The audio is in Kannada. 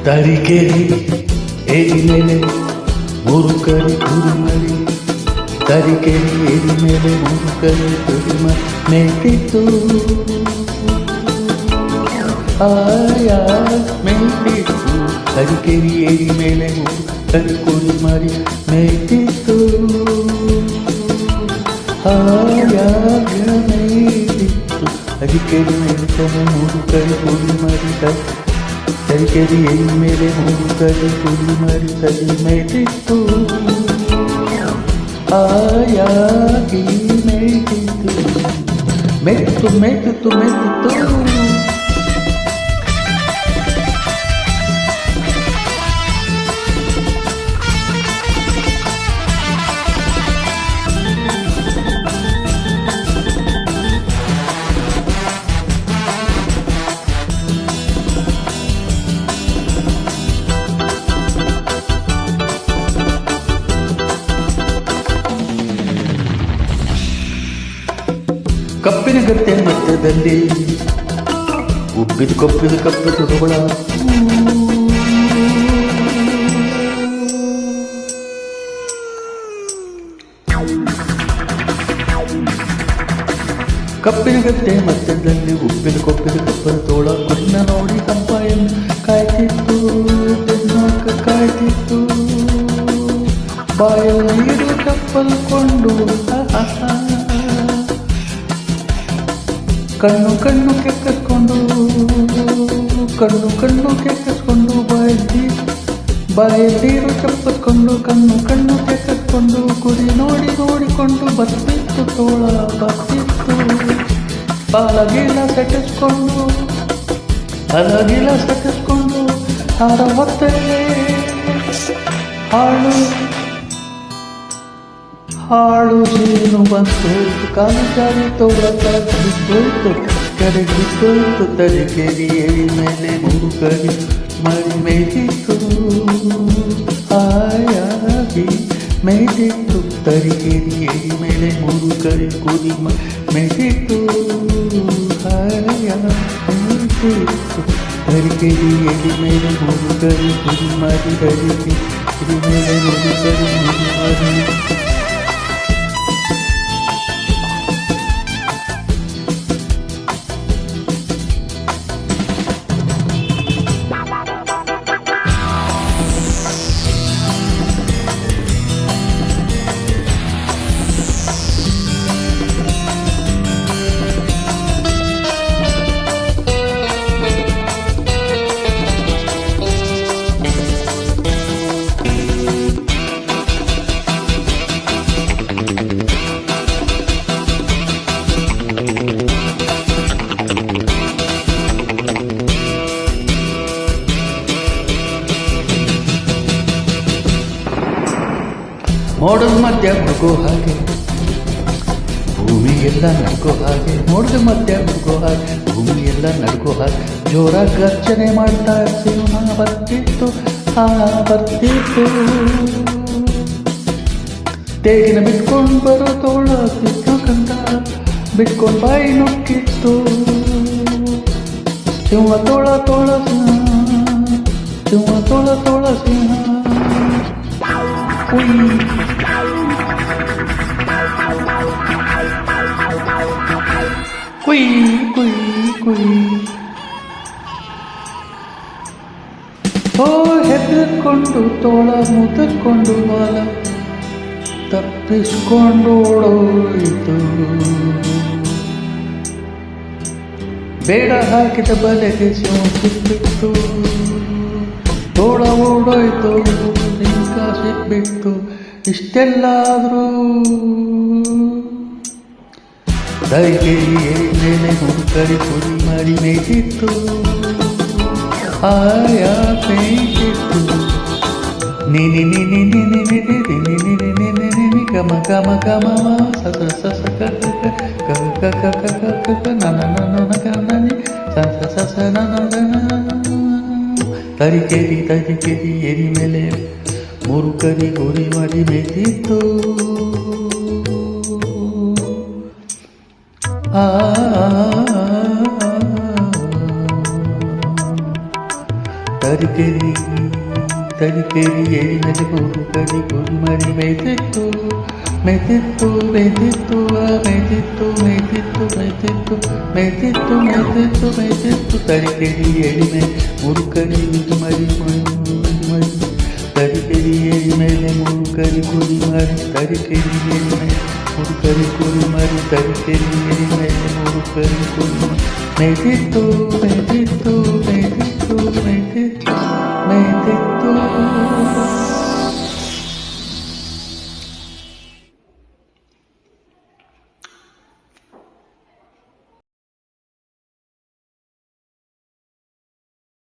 ತರೀಕೆರೆ ಏರಿ ಮೇಲೆ ಮೂರು ಕರಿ ಕುರಿಮರಿ, ತರೀಕೆರೆ ಏರಿ ಮೇಲೆ ಮೂರು ಕರಿ ಕುರಿಮರಿ ಮೇಯ್ತಿತ್ತು. ಆಯಾ ಮೇಯ್ತಿತ್ತು, ತರೀಕೆರೆ ಏರಿ ಮೇಲೆ ಮೂರು ಕರಿ ಕುರಿಮರಿ ಮೇಯ್ತಿತ್ತು. ಆಯಾ ಮೇಯ್ತಿತ್ತು, ತರೀಕೆರೆ ಮೇಲೆ ಮೂರು ಕರಿ ಕುರಿಮರಿ, ತರೀಕೆರೆ ಏರಿ ಮೇಲೆ ಮೂರು ಕರಿ ಕುರಿಮರಿ ಮೇಯ್ತಿತ್ತು. ಆಯಾಗಿ ಮೇಯ್ತಿತ್ತು, ಮೇಯ್ತಿತ್ತು ಮೇಯ್ತಿತ್ತು ಮೇಯ್ತಿತ್ತು. ಕಪ್ಪಿನ ಗತ್ತೆ ಮಧ್ಯದಲ್ಲಿ ಉಬ್ಬಿದ ಕಪ್ಪಿದ ಹುಳ, ಕಪ್ಪಿನ ಗತ್ತೆ ಮಧ್ಯದಲ್ಲಿ ಉಬ್ಬಿದ ಕಪ್ಪದ ತೋಳ ಕಣ್ಣ ನೋಡಿ ಕಂಪಾಯನ್ನು ಕಾಯ್ತಿತ್ತು, ಕಾಯ್ತಿತ್ತು. ಬಾಯಲ್ಲಿ ನೀರು ಕಪ್ಪಲ್ಕೊಂಡು ಕಣ್ಣು ಕೆಕ್ಕಿಸ್ಕೊಂಡು, ಕಣ್ಣು ಕೆಕ್ಕಿಸ್ಕೊಂಡು, ಬಾಯಲ್ಲೀರು ಚಪ್ಪಿಸ್ಕೊಂಡು, ಕಣ್ಣು ಕೆಕ್ಕಿಸ್ಕೊಂಡು, ಗುರಿ ನೋಡಿಕೊಂಡು ಬರ್ತಿತ್ತು ತೋಳ, ಬರ್ತಿತ್ತು. ಅಲಗಿಲ ಸೆಟ್ಟಿಸ್ಕೊಂಡು ಹಾರ ಹೊತ್ತಲೇ ಹಾಳು ಜೀನು ಬಂತೋಯ್ತು, ಕಾಲು ಜಾರಿ ತೋಳ ಬಿದ್ದೋಯ್ತು, ಕೆರೆಗಿದ್ದೋಯ್ತು. ತರೀಕೆರೆ ಏರಿ ಮೇಲೆ ಮೂರು ಕರಿ ಮರಿ ಮೇಯ್ತಿತ್ತು. ಆಯಾಗಿ ಮೇಯ್ತಿತ್ತು, ತರೀಕೆರೆ ಏರಿ ಮೇಲೆ ಮೂರು ಕರಿ ಕುರಿ ಮೇಯ್ತಿತ್ತು. ಮೇಯ್ತಿತ್ತು, ತರೀಕೆರೆ ಏರಿ ಮೇಲೆ ಮೂರು ಕರಿ ಕುರಿ ಮರಿ, ತರೀಕೆರೆ ಮೇಲೆ ಮೂರು ಕರಿ ಮರಿ. ಮೋಡದ ಮಧ್ಯ ಹುಡುಗೋ ಹಾಗೆ, ಭೂಮಿಯೆಲ್ಲ ನಡ್ಕೋ ಹಾಗೆ, ಮೋಡದ ಮಧ್ಯ ಹುಡುಗೋ ಹಾಗೆ, ಭೂಮಿಯೆಲ್ಲ ನಡ್ಕೋ ಹಾಗೆ, ಜೋರಾಗಿ ಗರ್ಜನೆ ಮಾಡ್ತಾ ಸಿಂಹ ಬರ್ತಿತ್ತು, ಬರ್ತಿತ್ತು. ತೇಗಿನ ಬಿಟ್ಕೊಂಡು ಬರೋ ತೋಳ ಕಂದ ಬಿಟ್ಕೊಂಡು ಬಾಯಿ ನೊಕ್ಕಿತ್ತು. ಸಿಂಹ ತೋಳ ಸಿಂಹ ಕುಯ್ ಹೆದರ್ಕೊಂಡು ತೋಳ ಮುದರ್ಕೊಂಡು ಬಾಲ ತಪ್ಪಿಸ್ಕೊಂಡು ಓಡೋಯ್ತು. ಬೇಡ ಹಾಕಿದ ಬಲೆಗೆ ಸಿಕ್ಬಿಟ್ಟು, ತೋಳ ಓಡೋಯ್ತು, ನಿಂಕ ಸಿಕ್ಬಿಟ್ಟು. ಇಷ್ಟೆಲ್ಲಾದ್ರೂ ತರೀಕೆರೆ ಮೇಲೆ ಮೂರು ಕರಿ ಕುರಿ ಮರಿ ಮೇಯ್ತಿತ್ತು. ಆಯಾ ಮೇಯ್ತಿತ್ತು, ಗಮ ಗಮ ಗಮ ತರೀಕೆರೆ ಏರಿ ಮೇಲೆ ಮೂರು ಕರಿ ಕುರಿ ಮರಿ ಮೇಯ್ತಿತ್ತು. ತರಿಕೆರಿ ತರಿಕೆರಿ ಏಳಿನಲ್ಲಿ ಹುಡುಗರಿ ಕುರಿಮರಿ ಮೇಯ್ತಿತ್ತು ಮೇಯ್ತಿತ್ತು ಮೇಯ್ತಿತ್ತು ಮೇಯ್ತಿತ್ತು ಮೇಯ್ತಿತ್ತು ಮೇಯ್ತಿತ್ತು ಮೇಯ್ತಿತ್ತು ಮೇಯ್ತಿತ್ತು ಮೇಯ್ತಿತ್ತು ತರಿಕೆರಿ ಎಳಿಮೆ ಮುರುಕರಿ ಮರಿ ಮರಿ ತರಿಕೆರಿ ಎಳಿ ಮೇಲೆ ಮುರುಕರಿ ಕುರಿಮರಿ ತರಿಕೆರಿ ಎಳಿ ಮೇಲೆ ಮುರುಕರಿ ಕುರಿಮರಿ ತರಿಕೆರಿ ಎಳಿ ಮೇಲೆ ಮುರುಕರಿ ಕುರಿಮರಿ ಮೇಯ್ತಿತ್ತು ಮೇಯ್ತಿತ್ತು ಮೇಯ್ತಿತ್ತು